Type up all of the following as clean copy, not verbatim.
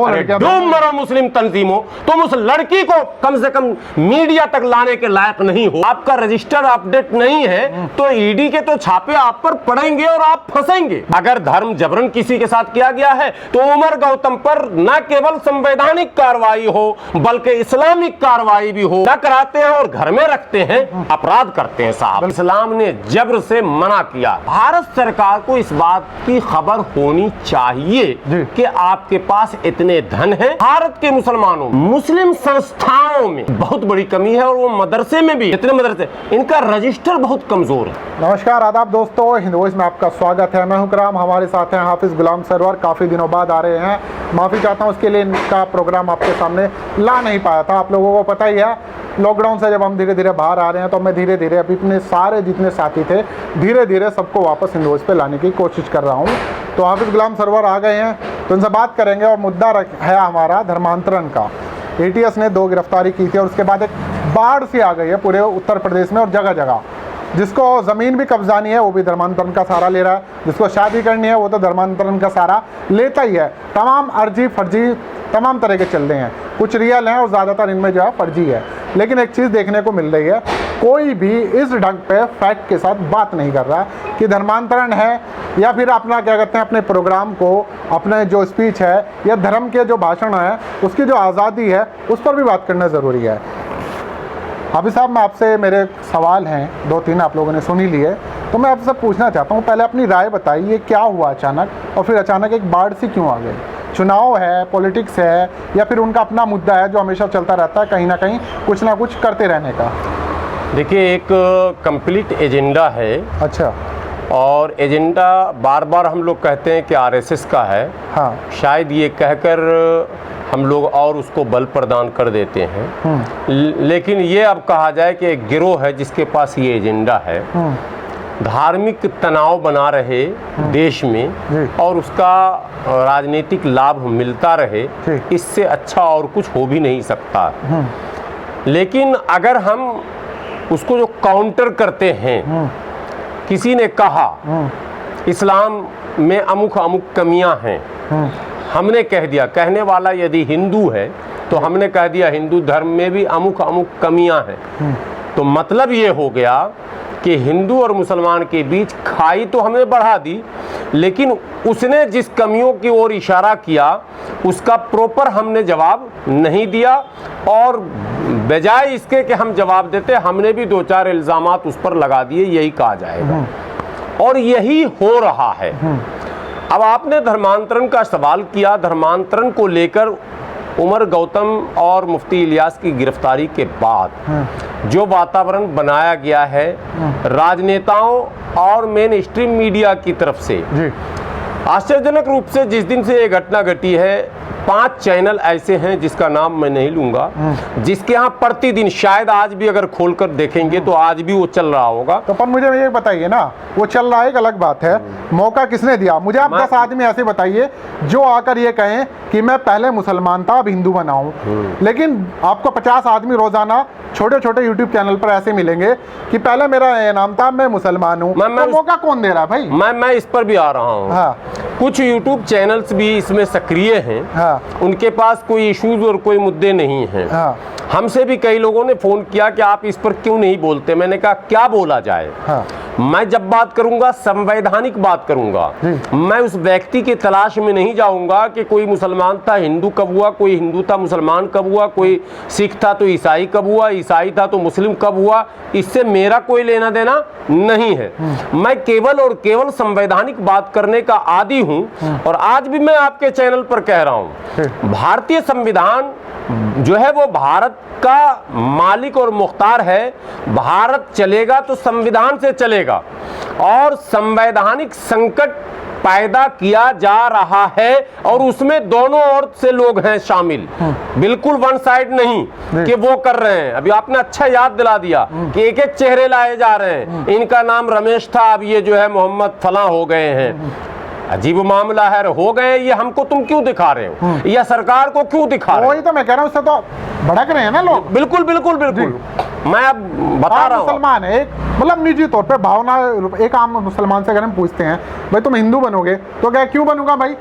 डूब मरो मुस्लिम तंजीमों, तुम उस लड़की को कम से कम मीडिया तक लाने के लायक नहीं हो। आपका रजिस्टर अपडेट नहीं है तो ईडी के तो छापे आप पर पड़ेंगे और आप फंसेंगे। अगर धर्म जबरन किसी के साथ किया गया है तो उमर गौतम पर न केवल संवैधानिक कार्रवाई हो बल्कि इस्लामिक कार्रवाई भी हो। न कराते हैं और घर में रखते हैं, अपराध करते हैं साहब। इस्लाम ने जबर से मना किया। भारत सरकार को इस बात की खबर होनी चाहिए कि आपके पास इतने धन है। भारत के मुसलमानों मुस्लिम संस्थाओं में बहुत बड़ी कमी है और वो मदरसे में भी, जितने मदरसे, इनका रजिस्टर बहुत कमजोर है। नमस्कार, आदाब दोस्तों, हिंद वॉइस में आपका स्वागत है। मैं हूं कराम, हमारे साथ हैं हाफिज गुलाम सरवर। काफ़ी दिनों बाद आ रहे हैं, माफ़ी चाहता हूं उसके लिए। इनका प्रोग्राम आपके सामने ला नहीं पाया था। आप लोगों को पता ही है, लॉकडाउन से जब हम धीरे धीरे बाहर आ रहे हैं तो मैं धीरे धीरे अभी अपने सारे जितने साथी थे धीरे धीरे सबको वापस हिंद वॉइस पे लाने की कोशिश कर रहा हूँ। तो हाफिज गुलाम सरवर आ गए हैं, तो उनसे बात करेंगे। और मुद्दा है हमारा धर्मांतरण का। एटीएस ने 2 गिरफ्तारी की थी और उसके बाद एक बाढ़ सी आ गई है पूरे उत्तर प्रदेश में और जगह जगह। जिसको ज़मीन भी कब्जानी है वो भी धर्मांतरण का सहारा ले रहा है, जिसको शादी करनी है वो तो धर्मांतरण का सहारा लेता ही है। तमाम अर्जी फर्जी तमाम तरह के चल रहे हैं, कुछ रियल हैं और ज़्यादातर इनमें जो है फर्जी है। लेकिन एक चीज़ देखने को मिल रही है, कोई भी इस ढंग पे फैक्ट के साथ बात नहीं कर रहा कि धर्मांतरण है या फिर अपना क्या कहते हैं अपने प्रोग्राम को, अपने जो स्पीच है या धर्म के जो भाषण है उसकी जो आज़ादी है उस पर भी बात करना ज़रूरी है। हाफिज साहब, मैं आपसे, मेरे सवाल हैं 2-3 आप लोगों ने सुन ही लिए, तो मैं आपसे पूछना चाहता हूँ, पहले अपनी राय बताइए क्या हुआ अचानक, और फिर अचानक एक बाढ़ सी क्यों आ गई? चुनाव है, पॉलिटिक्स है, या फिर उनका अपना मुद्दा है जो हमेशा चलता रहता है कहीं ना कहीं कुछ ना कुछ करते रहने का? देखिए, एक कंप्लीट एजेंडा है। अच्छा। और एजेंडा बार बार हम लोग कहते हैं कि आरएसएस का है। हाँ। शायद ये कहकर हम लोग और उसको बल प्रदान कर देते हैं। लेकिन ये अब कहा जाए कि एक गिरोह है जिसके पास ये एजेंडा है, धार्मिक तनाव बना रहे देश में और उसका राजनीतिक लाभ मिलता रहे, इससे अच्छा और कुछ हो भी नहीं सकता। लेकिन अगर हम उसको जो काउंटर करते हैं, किसी ने कहा इस्लाम में अमुक अमुक कमियां हैं, हमने कह दिया, कहने वाला यदि हिंदू है तो हमने कह दिया हिंदू धर्म में भी अमुक अमुक कमियां हैं, तो मतलब ये हो गया कि हिंदू और मुसलमान के बीच खाई तो हमने बढ़ा दी, लेकिन उसने जिस कमियों की ओर इशारा किया उसका प्रॉपर हमने जवाब नहीं दिया। और बजाय इसके कि हम जवाब देते, हमने भी 2-4 इल्ज़ामात उस पर लगा दिए, यही कहा जाएगा। और यही हो रहा है। अब आपने धर्मांतरण का सवाल किया। धर्मांतरण को लेकर उमर गौतम और मुफ्ती इलियास की गिरफ्तारी के बाद जो वातावरण बनाया गया है राजनेताओं और मेन स्ट्रीम मीडिया की तरफ से, आश्चर्यजनक रूप से जिस दिन से ये घटना घटी है, 5 चैनल ऐसे हैं जिसका नाम मैं नहीं लूंगा, जिसके यहाँ प्रतिदिन, शायद आज भी अगर खोलकर देखेंगे तो आज भी वो चल रहा होगा। तो पर मुझे ये बताइए ना, वो चल रहा है एक अलग बात है, मौका किसने दिया? मुझे आप 10 आदमी ऐसे बताइए जो आकर ये कहें कि मैं पहले मुसलमान था अब हिंदू बना हूँ। लेकिन आपको 50 आदमी रोजाना छोटे छोटे यूट्यूब चैनल पर ऐसे मिलेंगे कि पहले मेरा ये नाम था, मैं मुसलमान हूँ। तो मौका कौन दे रहा है भाई? मैं इस पर भी आ रहा हूँ। हाँ। कुछ यूट्यूब चैनल्स भी इसमें सक्रिय हैं। हाँ। उनके पास कोई इश्यूज और कोई मुद्दे नहीं हैं। हाँ। हमसे भी कई लोगों ने फोन किया कि आप इस पर क्यों नहीं बोलते। मैंने कहा क्या बोला जाए। हाँ। मैं जब बात करूंगा संवैधानिक बात करूंगा। मैं उस व्यक्ति की तलाश में नहीं जाऊंगा कि कोई मुसलमान था हिंदू कब हुआ, कोई हिंदू था मुसलमान कब हुआ, कोई सिख था तो ईसाई कब हुआ, ईसाई था तो मुस्लिम कब हुआ। इससे मेरा कोई लेना देना नहीं है। मैं केवल और केवल संवैधानिक बात करने का आदी हूं। और आज भी मैं आपके चैनल पर कह रहा हूं, भारतीय संविधान जो है वो भारत का मालिक और मुख्तार है। भारत चलेगा तो संविधान से चलेगा और संवैधानिक संकट पैदा किया जा रहा है और उसमें दोनों ओर से लोग हैं शामिल, बिल्कुल वन साइड नहीं कि वो कर रहे हैं। अभी आपने अच्छा याद दिला दिया कि एक एक चेहरे लाए जा रहे हैं। इनका नाम रमेश था, अब ये जो है मोहम्मद फला हो गए हैं। अजीब मामला है, हो गए। ये हमको तुम क्यों दिखा रहे हो या सरकार को क्यों दिखा रहे हो? वही तो मैं कह रहा हूँ, उससे तो भड़क रहे हैं ना लोग। बिल्कुल बिल्कुल बिल्कुल। मैं अब बता रहा हूँ, मुसलमान है, एक मतलब निजी तौर पे भावना, एक आम मुसलमान से अगर हम पूछते हैं भाई तुम हिंदू बनोगे तो क्या, क्यों बनूंगा भाई?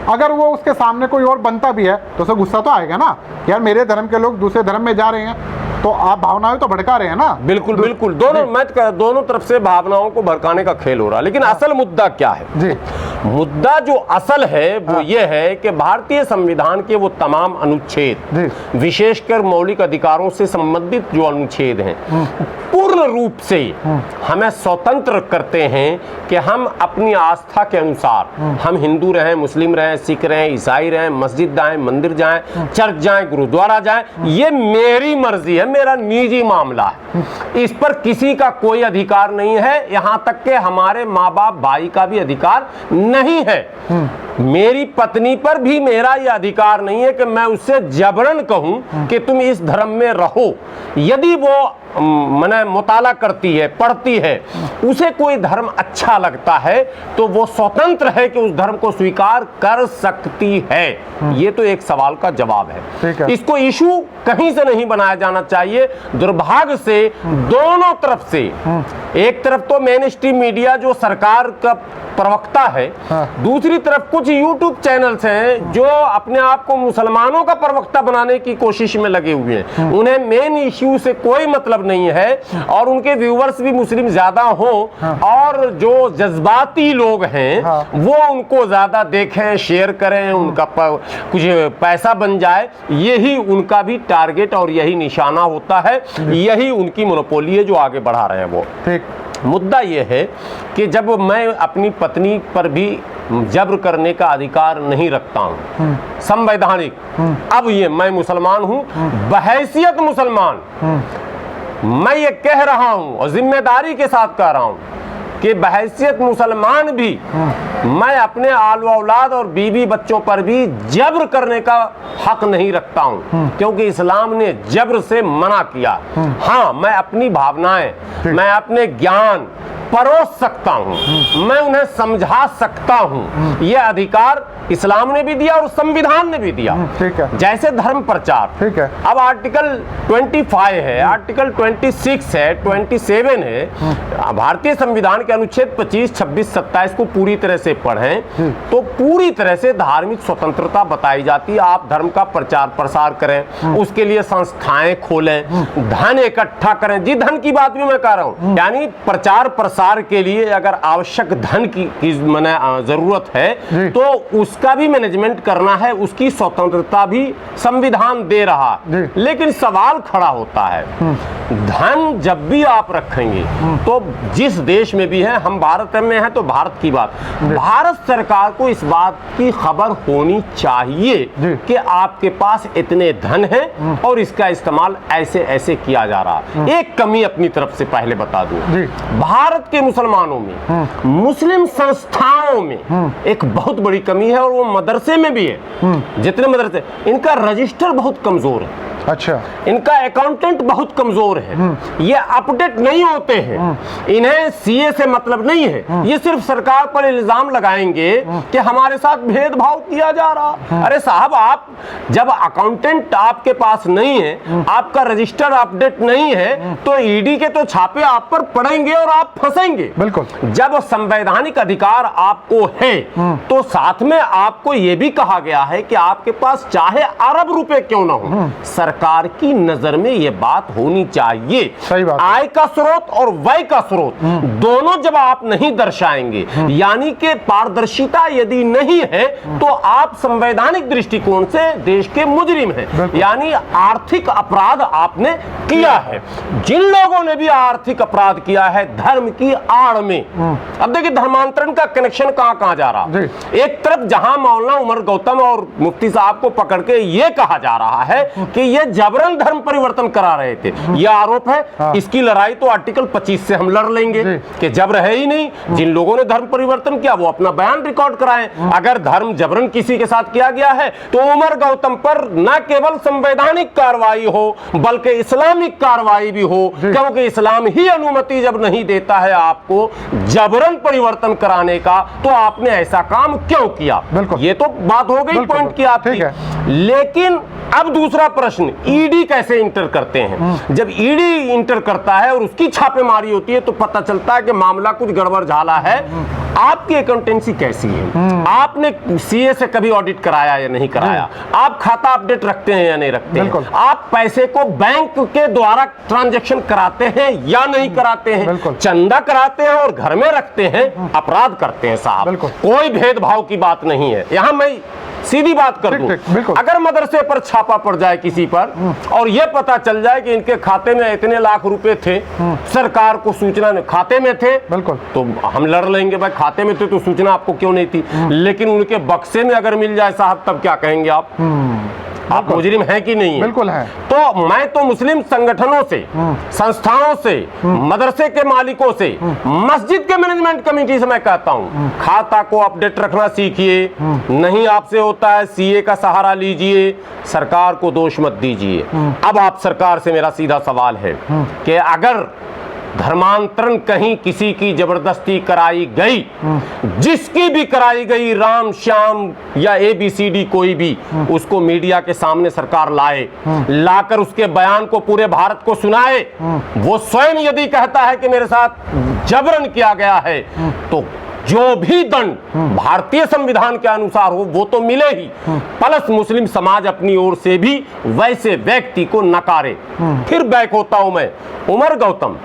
अगर वो उसके सामने कोई और बनता भी है तो उसे गुस्सा तो आएगा ना, यार मेरे धर्म के लोग दूसरे धर्म में जा रहे हैं, तो आप भावनाएं तो भड़का रहे हैं ना। बिल्कुल बिल्कुल, दोनों तरफ से भावनाओं को भड़काने का खेल हो रहा है। लेकिन असल मुद्दा क्या है जी? मुद्दा जो असल है वो ये है कि भारतीय संविधान के वो तमाम अनुच्छेद, विशेषकर मौलिक अधिकारों से संबंधित जो अनुच्छेद हैं, पूर्ण रूप से हमें स्वतंत्र करते हैं कि हम अपनी आस्था के अनुसार, हम हिंदू रहें, मुस्लिम रहें, सिख रहें, ईसाई रहें, मस्जिद जाएं, मंदिर जाएं, चर्च जाएं, गुरुद्वारा जाएं, ये मेरी मर्जी है, मेरा निजी मामला है, इस पर किसी का कोई अधिकार नहीं है। यहां तक कि हमारे माँ बाप भाई का भी अधिकार नहीं है। मेरी पत्नी पर भी मेरा यह अधिकार नहीं है कि मैं उससे जबरन कहूं कि तुम इस धर्म में रहो। यदि वो मने मुताला करती है, पढ़ती है, उसे कोई धर्म अच्छा लगता है तो वो स्वतंत्र है कि उस धर्म को स्वीकार कर सकती है। ये तो एक सवाल का जवाब है। इसको इशू कहीं से नहीं बनाया जाना चाहिए। दुर्भाग्य से दोनों तरफ से, एक तरफ तो मेन स्ट्रीम मीडिया जो सरकार का प्रवक्ता है, दूसरी तरफ कुछ यूट्यूब चैनल्स हैं जो अपने आप को मुसलमानों का प्रवक्ता बनाने की कोशिश में लगे हुए हैं। उन्हें मेन इश्यू से कोई मतलब नहीं है और उनके व्यूवर्स भी मुस्लिम ज्यादा हो और जो जज्बाती लोग हैं वो उनको ज्यादा देखें, शेयर करें, उनका कुछ पैसा बन जाए, यही उनका भी टारगेट और यही निशाना होता है। यही उनकी मोनोपोली है जो आगे बढ़ा रहे हैं वो। ठीक, मुद्दा यह है कि जब मैं अपनी पत्नी पर भी जब्र करने का अधिकार नहीं रखता हूं, संवैधानिक, अब ये मैं मुसलमान हूं, बहैसियत मुसलमान मैं ये कह रहा हूं और जिम्मेदारी के साथ कह रहा हूं कि बहैसियत मुसलमान भी मैं अपने आल औलाद और बीवी बच्चों पर भी जब्र करने का हक नहीं रखता हूं, क्योंकि इस्लाम ने जब्र से मना किया। हाँ, मैं अपनी भावनाएं, मैं अपने ज्ञान परोस सकता हूं, मैं उन्हें समझा सकता हूं। यह अधिकार इस्लाम ने भी दिया और संविधान ने भी दिया। ठीक है। जैसे धर्म प्रचार, ठीक है, अब आर्टिकल 25 है, आर्टिकल 26 है, 27 है। भारतीय संविधान के अनुच्छेद 25, 26, 27 को पूरी तरह से पढ़ें तो पूरी तरह से धार्मिक स्वतंत्रता बताई जाती है। आप धर्म का प्रचार प्रसार करें, उसके लिए संस्थाएं खोलें, धन इकट्ठा करें। जी, धन की बात भी मैं कह रहा हूं, यानी प्रचार प्रसार के लिए अगर आवश्यक धन की जरूरत है तो उसका भी मैनेजमेंट करना है, उसकी स्वतंत्रता भी संविधान दे रहा। लेकिन सवाल खड़ा होता है, धन जब भी आप रखेंगे तो जिस देश में भी है, हम भारत में हैं तो भारत की बात, भारत सरकार को इस बात की खबर होनी चाहिए कि आपके पास इतने धन है और इसका इस्तेमाल ऐसे ऐसे किया जा रहा। एक कमी अपनी तरफ से पहले बता दूं, भारत के मुसलमानों में, मुस्लिम संस्थाओं में एक बहुत बड़ी कमी है और वो मदरसे में भी है। जितने मदरसे, इनका रजिस्टर बहुत कमजोर है। अच्छा, इनका अकाउंटेंट बहुत कमजोर है, ये अपडेट नहीं होते हैं, इन्हें सीए से मतलब नहीं है। ये सिर्फ सरकार पर इल्जाम लगाएंगे कि हमारे साथ भेदभाव किया जा रहा। अरे साहब, आप जब अकाउंटेंट आपके पास नहीं है, आपका रजिस्टर अपडेट नहीं है, तो ईडी के तो छापे आप पर पड़ेंगे और आप फंसेंगे। बिल्कुल। जब संवैधानिक अधिकार आपको है तो साथ में आपको यह भी कहा गया है कि आपके पास चाहे अरब रुपए क्यों ना हो, सरकार की नजर में यह बात होनी चाहिए। सही बात। आय का स्रोत और व्यय का स्रोत दोनों जब आप नहीं दर्शाएंगे, यानी कि पारदर्शिता यदि नहीं है, तो आप संवैधानिक दृष्टिकोण से देश के मुजरिम हैं, यानी आर्थिक अपराध आपने किया है। जिन लोगों ने भी आर्थिक अपराध किया है धर्म की आड़ में, अब देखिए धर्मांतरण का कनेक्शन कहां कहां जा रहा। एक तरफ जहां मौलाना उमर गौतम और मुफ्ती साहब को पकड़ के यह कहा जा रहा है कि यह जबरन धर्म परिवर्तन करा रहे थे, यह आरोप है। इसकी लड़ाई तो आर्टिकल 25 से हम लड़ लेंगे कि जबर है ही नहीं। जिन लोगों ने धर्म परिवर्तन किया वो अपना बयान रिकॉर्ड कराएं। अगर धर्म जबरन किसी के साथ किया गया है तो उमर गौतम पर न केवल संवैधानिक कार्रवाई हो बल्कि इस्लामिक कार्रवाई भी हो, क्योंकि इस्लाम ही अनुमति जब नहीं देता है आपको जबरन परिवर्तन कराने का, तो आपने ऐसा काम क्यों किया। ये तो बात हो गई पॉइंट की आपकी। लेकिन अब दूसरा प्रश्न लेकिन ईडी कैसे इंटर करते हैं? जब ईडी इंटर करता है और उसकी छापेमारी होती है तो पता चलता है कि मामला कुछ गड़बड़ झाला है। आपकी अकाउंटेंसी कैसी है? आपने सीए से कभी ऑडिट कराया या नहीं कराया? आप खाता अपडेट रखते हैं या नहीं रखते हैं? आप पैसे को बैंक के द्वारा ट्रांजैक्शन कराते हैं या नहीं कराते हैं? चंदा कराते हैं और घर में रखते हैं, अपराध करते हैं साहब। कोई भेदभाव की बात नहीं है। यहां मैं सीधी बात कर दूं, अगर मदरसे पर छापा पड़ जाए किसी पर और यह पता चल जाए कि इनके खाते में इतने लाख रुपए थे, सरकार को सूचना खाते में थे, तो हम लड़ लेंगे भाई खाते में थे तो सूचना आपको क्यों नहीं थी। लेकिन उनके बक्से में अगर मिल जाए साहब, तब क्या कहेंगे आप? आप मुजरिम हैं कि नहीं है? बिल्कुल है। तो मैं तो मुस्लिम संगठनों से, संस्थाओं से, मदरसे के मालिकों से, मस्जिद के मैनेजमेंट कमेटी से मैं कहता हूं, खाता को अपडेट रखना सीखिए। नहीं आपसे होता है, सीए का सहारा लीजिए, सरकार को दोष मत दीजिए। अब आप सरकार से मेरा सीधा सवाल है कि अगर धर्मांतरण कहीं किसी की जबरदस्ती कराई गई, जिसकी भी कराई गई, राम श्याम या ABCD कोई भी, उसको मीडिया के सामने सरकार लाए, लाकर उसके बयान को पूरे भारत को सुनाए। वो स्वयं यदि कहता है कि मेरे साथ जबरन किया गया है, तो जो भी दंड भारतीय संविधान के अनुसार हो वो तो मिले ही, प्लस मुस्लिम समाज अपनी ओर से भी वैसे व्यक्ति को नकारे। फिर बैक होता हूं मैं, उमर गौतम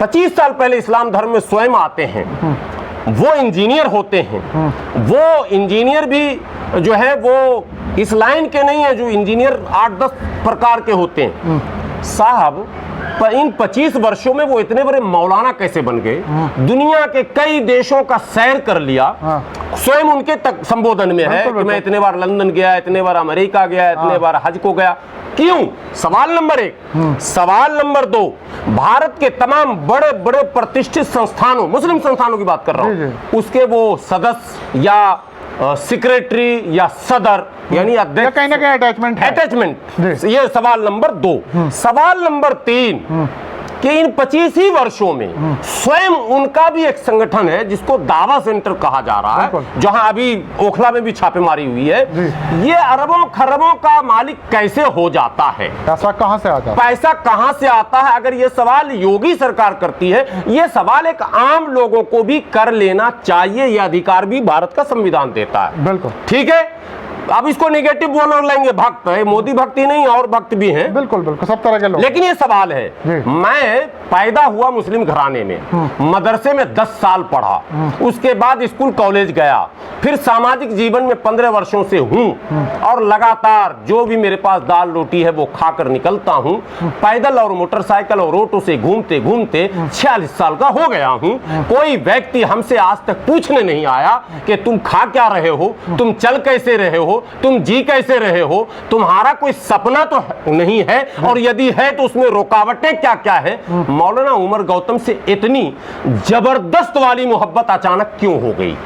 25 साल पहले इस्लाम धर्म में स्वयं आते हैं। वो इंजीनियर होते हैं। वो इंजीनियर भी जो है वो इस लाइन के नहीं है जो इंजीनियर 8-10 प्रकार के होते हैं साहब। इन 25 वर्षों में वो इतने बड़े मौलाना कैसे बन गए? दुनिया के कई देशों का सैर कर लिया। स्वयं उनके तक संबोधन में है कि मैं इतने बार लंदन गया, इतने बार अमेरिका गया, इतने बार हज को गया। क्यों? सवाल नंबर 1। सवाल नंबर 2, भारत के तमाम बड़े बड़े प्रतिष्ठित संस्थानों, मुस्लिम संस्थानों की बात कर रहा हूं, उसके वो सदस्य या सेक्रेटरी या सदर यानी अध्यक्ष, कहीं ना कहीं अटैचमेंट। ये सवाल नंबर 2। सवाल नंबर 3 कि इन 25 ही वर्षों में स्वयं उनका भी एक संगठन है जिसको दावा सेंटर कहा जा रहा है, जहां अभी ओखला में भी छापेमारी हुई है। ये अरबों खरबों का मालिक कैसे हो जाता है? पैसा कहां से आता है? पैसा कहां से आता है? अगर ये सवाल योगी सरकार करती है, ये सवाल एक आम लोगों को भी कर लेना चाहिए। यह अधिकार भी भारत का संविधान देता है। बिल्कुल ठीक है। अब इसको नेगेटिव बोल लेंगे, भक्त है, मोदी भक्ति नहीं और भक्त भी हैं। बिल्कुल बिल्कुल, सब तरह के लोग। लेकिन ये सवाल है, मैं पैदा हुआ मुस्लिम घराने में, मदरसे में 10 साल पढ़ा, उसके बाद स्कूल कॉलेज गया, फिर सामाजिक जीवन में 15 वर्षों से हूं और लगातार जो भी मेरे पास दाल रोटी है वो खाकर निकलता हूं। पैदल और मोटरसाइकिल और ऑटो से घूमते घूमते 46 साल का हो गया हूं। कोई व्यक्ति हमसे आज तक पूछने नहीं आया कि तुम खा क्या रहे हो, तुम चल कैसे रहे हो, तुम जी कैसे रहे हो, तुम्हारा कोई सपना तो नहीं है, और यदि है तो उसमें रुकावटें क्या क्या है। मौलाना उमर गौतम से इतनी जबरदस्त वाली मोहब्बत अचानक क्यों हो गई?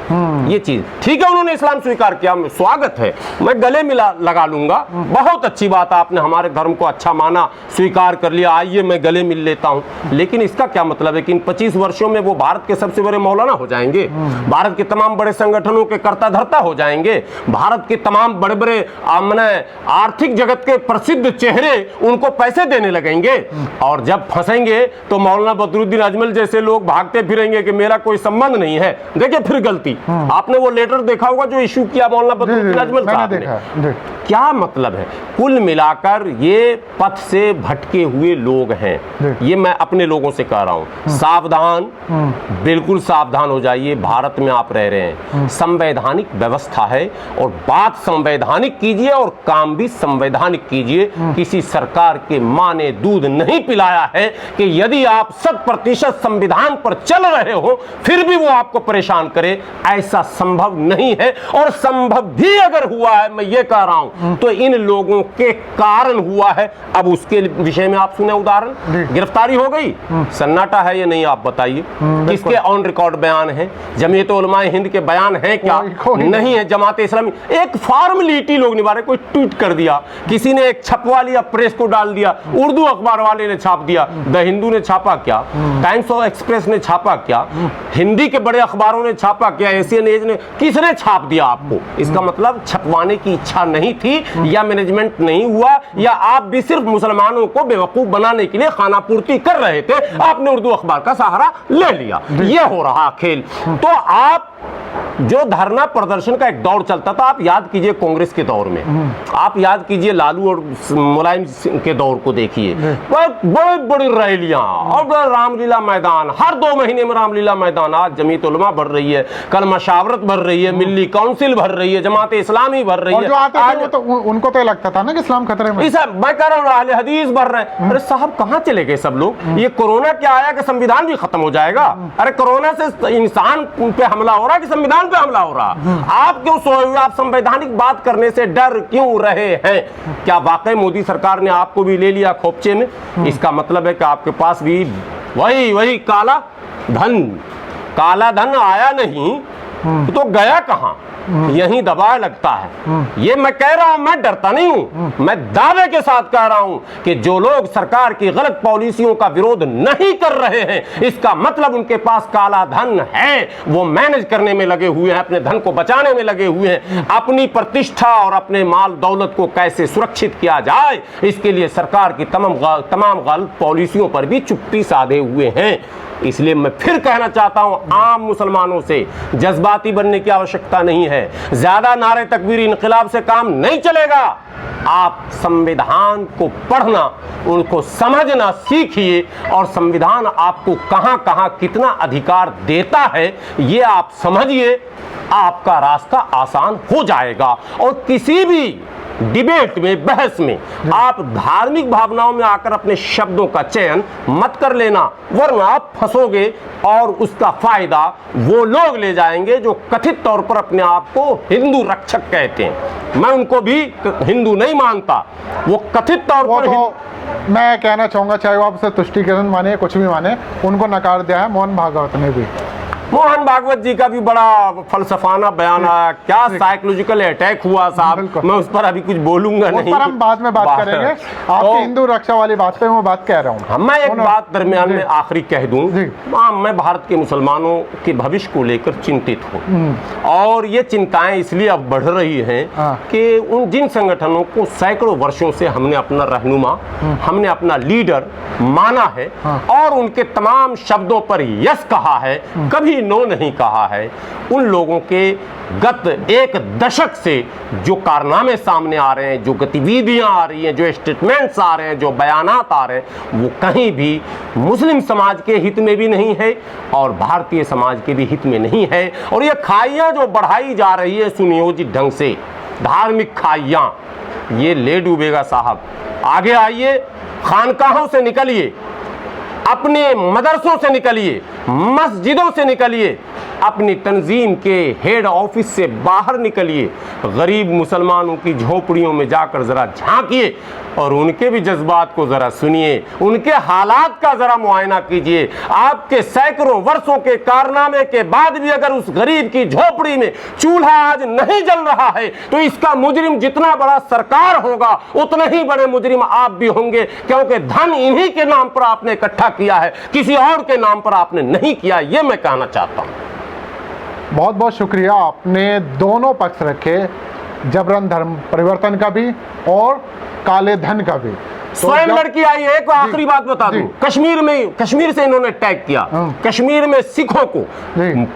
ये चीज ठीक है, उन्होंने इस्लाम स्वीकार किया, स्वागत है, मैं गले मिला लगा लूंगा, बहुत अच्छी बात, आपने हमारे धर्म को अच्छा माना, स्वीकार कर लिया, आइए मैं गले मिल लेता हूं। लेकिन इसका क्या मतलब है कि इन 25 वर्षों में वो भारत के सबसे बड़े मौलाना हो जाएंगे, भारत के तमाम बड़े संगठनों के कर्ता धर्ता हो जाएंगे, भारत के तमाम बड़े बड़े आर्थिक जगत के प्रसिद्ध चेहरे उनको पैसे देने लगेंगे, और जब फंसेंगे तो मौलाना बदरुद्दीन अजमल जैसे लोग भागते फिरेंगे कि मेरा कोई संबंध नहीं है। देखिए फिर गलती, आपने वो लेटर देखा होगा जो इशू किया मौलाना बदरुद्दीन अजमल साहब ने। क्या मतलब है? कुल मिलाकर ये पथ से भटके हुए लोग हैं। ये मैं अपने लोगों से कह रहा हूं, सावधान, बिल्कुल सावधान हो जाइए। भारत में आप रह रहे हैं, संवैधानिक व्यवस्था है, और बात संवैधानिक कीजिए और काम भी संवैधानिक कीजिए। किसी सरकार के माँ ने दूध नहीं पिलाया है कि यदि आप 100% संविधान पर चल रहे हो फिर भी वो आपको परेशान करे, ऐसा संभव नहीं है। और संभव भी अगर हुआ है, मैं ये कह रहा हूं, तो इन लोगों के कारण हुआ है। अब उसके विषय में आप सुने उदाहरण, गिरफ्तारी हो गई, सन्नाटा है ये नहीं, आप बताइए किसके ऑन रिकॉर्ड बयान है? जमीयत उलमाए हिंद के बयान है क्या? नहीं है। जमात इस्लामी एक फॉर्मेलिटी लोग निभा रहे, कोई ट्वीट कर दिया, किसी ने एक छपवा लिया, प्रेस को डाल दिया, उर्दू अखबार वाले ने छाप दिया, द हिंदू ने छापा क्या, टाइम्स ऑफ एक्सप्रेस ने छापा क्या, हिंदी के बड़े अखबारों ने छापा क्या, एशियन एज ने, किसने छाप दिया आपको? इसका मतलब छपवाने की इच्छा नहीं थी या मैनेजमेंट नहीं हुआ, या आप भी सिर्फ मुसलमानों को बेवकूफ बनाने के लिए खाना पूर्ति कर रहे थे, आपने उर्दू अखबार का सहारा ले लिया। ये हो रहा खेल। तो आप जो धरना प्रदर्शन का एक दौर चलता था, आप याद कीजिए कांग्रेस के दौर में, आप याद कीजिए लालू और मुलायम के दौर को देखिए, बड़ी बड़ी रैलियां और रामलीला मैदान, हर 2 महीने में रामलीला मैदान। आज जमीयत उलमा भर रही है, कल मशावरत भर रही है, मिल्ली काउंसिल भर रही है, जमात इस्लामी भर रही है। जो आते थे तो उनको तो लगता था ना कि इस्लाम खतरे में। मैं कह रहा हूँ अहले हदीस भर रहे हैं। अरे साहब कहाँ चले गए सब लोग? ये कोरोना क्या आया कि संविधान भी खत्म हो जाएगा? अरे कोरोना से इंसान पे हमला हो रहा है कि संविधान पे हमला हो रहा? आप क्यों सोए हुए? आप संवैधानिक बात करने से डर क्यों रहे हैं? क्या वाकई मोदी सरकार ने आपको भी ले लिया खोपचे में? इसका मतलब है कि आपके पास भी वही काला धन आया नहीं तो गया कहां? यही दबाव लगता है। ये मैं कह रहा हूं, मैं डरता नहीं हूं, मैं दावे के साथ कह रहा हूं कि जो लोग सरकार की गलत पॉलिसियों का विरोध नहीं कर रहे हैं, इसका मतलब उनके पास काला धन है, वो मैनेज करने में लगे हुए हैं, अपने धन को बचाने में लगे हुए हैं। अपनी प्रतिष्ठा और अपने माल दौलत को कैसे सुरक्षित किया जाए, इसके लिए सरकार की तमाम गलत पॉलिसियों पर भी चुप्पी साधे हुए हैं। इसलिए मैं फिर कहना चाहता हूं, आम मुसलमानों से जज्बाती बनने की आवश्यकता नहीं है। ज्यादा नारे तकबीर इनकलाब से काम नहीं चलेगा। आप संविधान को पढ़ना, उनको समझना सीखिए, और संविधान आपको कहां कहां कितना अधिकार देता है ये आप समझिए, आपका रास्ता आसान हो जाएगा। और किसी भी डिबेट में, बहस में आप धार्मिक भावनाओं में आकर अपने शब्दों का चयन मत कर लेना, वरना आप फंसोगे और उसका फायदा वो लोग ले जाएंगे जो कथित तौर पर अपने आप को हिंदू रक्षक कहते हैं। मैं उनको भी हिंदू नहीं मानता, वो कथित तौर पर मैं कहना चाहूंगा, चाहे वो आपसे तुष्टिकरण माने कुछ भी माने, उनको नकार दिया है मोहन भागवत ने भी। मोहन भागवत जी का भी बड़ा फलसफाना बयान आया, क्या साइकोलॉजिकल अटैक हुआ साहब, मैं उस पर अभी कुछ बोलूंगा नहीं, उस पर हम बाद में बात करेंगे। आपकी हिंदू रक्षा वाली बात पे मैं बात कह रहा हूँ। मैं एक बात दरमियान में आखिरी कह दूं, मैं भारत के मुसलमानों के भविष्य को लेकर चिंतित हूँ, और ये चिंताएं इसलिए अब बढ़ रही हैं कि उन जिन संगठनों को सैकड़ों वर्षों से हमने अपना रहनुमा, हमने अपना लीडर माना है और उनके तमाम शब्दों पर यस कहा है, कभी नो नहीं कहा है, उन लोगों के गत 1 दशक से जो कारनामे सामने आ रहे हैं, जो गतिविधियां आ रही हैं, जो स्टेटमेंट्स आ रहे हैं, जो बयानात आ रहे हैं, वो कहीं भी मुस्लिम समाज के हित में भी नहीं है और भारतीय समाज के भी हित में नहीं है। और ये खाइयां जो बढ़ाई जा रही है सुनियोजित ढंग से, धार्मिक खाइयां, ये ले डूबेगा साहब। आगे आइए, खानकाहों से निकलिए, अपने मदरसों से निकलिए, मस्जिदों से निकलिए, अपनी तंजीम के हेड ऑफिस से बाहर निकलिए, गरीब मुसलमानों की झोपड़ियों में जाकर जरा झांकिए और उनके भी जज्बात को जरा सुनिए, उनके हालात का जरा मुआयना कीजिए। आपके सैकड़ों वर्षों के कारनामे के बाद भी अगर उस गरीब की झोपड़ी में चूल्हा आज नहीं जल रहा है तो इसका मुजरिम जितना बड़ा सरकार होगा उतने ही बड़े मुजरिम आप भी होंगे, क्योंकि धन इन्हीं के नाम पर आपने इकट्ठा किया है, किसी और के नाम पर आपने नहीं किया। ये मैं कहना चाहता हूं। बहुत बहुत शुक्रिया, आपने दोनों पक्ष रखे, जबरन धर्म परिवर्तन का भी और काले धन का भी। स्वयं लड़की आई है। एक आखिरी बात बता दूं, कश्मीर से इन्होंने अटैक किया, कश्मीर में सिखों को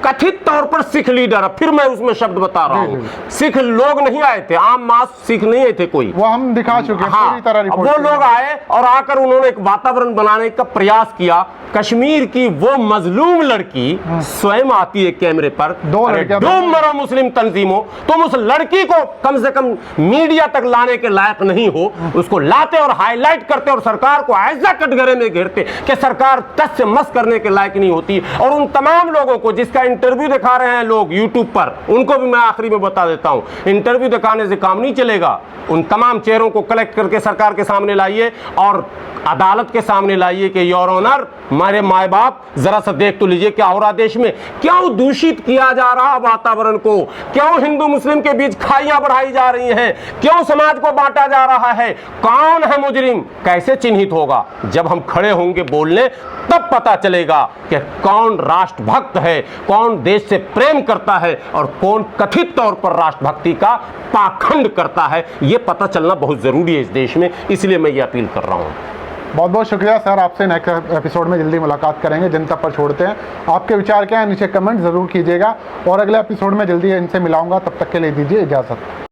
कथित तौर पर सिख लीडर, फिर मैं उसमें शब्द बता रहा हूं, सिख लोग नहीं आए थे, आम मास सिख नहीं आए थे कोई, वो हम दिखा चुके हैं पूरी तरह रिपोर्ट। वो लोग आए और आकर उन्होंने एक वातावरण बनाने का प्रयास किया। कश्मीर की वो मजलूम लड़की स्वयं आती है कैमरे पर, डूब मरो मुस्लिम तंजीमों, तुम उस लड़की को कम से कम मीडिया तक लाने के लायक नहीं हो, उसको लाते और हाईलाइट करते और सरकार को ऐसा कटघरे में घेरते कि सरकार टस से मस करने के लायक नहीं होती। और उन तमाम लोगों को जिसका इंटरव्यू दिखा रहे हैं लोग यूट्यूब पर, उनको भी मैं आखिरी में बता देता हूं, इंटरव्यू दिखाने से काम नहीं चलेगा। उन तमाम चेहरों को कलेक्ट करके सरकार के सामने लाइए और अदालत के सामने लाइए कि योर ऑनर, हमारे माए बाप जरा सा देख तो लीजिए क्या हो रहा देश में, क्यों दूषित किया जा रहा वातावरण को, क्यों हिंदू मुस्लिम के बीच खाइयां बढ़ाई जा रही हैं, क्यों समाज को बांटा जा रहा है, कौन है मुजरिम, प्रेम कैसे चिन्हित होगा? जब हम खड़े होंगे बोलने, तब पता चलेगा कि कौन राष्ट्रभक्त है, कौन देश से प्रेम करता है और कौन कथित तौर पर राष्ट्रभक्ति का पाखंड करता है। ये पता चलना बहुत ज़रूरी है इस देश में, इसलिए मैं ये अपील कर रहा हूँ। बहुत बहुत शुक्रिया सर, आपसे नेक्स्ट एपिसोड में जल्दी मुलाकात करेंगे। जनता पर छोड़ते हैं, आपके विचार क्या है नीचे कमेंट ज़रूर कीजिएगा और अगले एपिसोड में जल्दी इनसे मिलाऊंगा। तब तक के लिए दीजिए इजाज़त।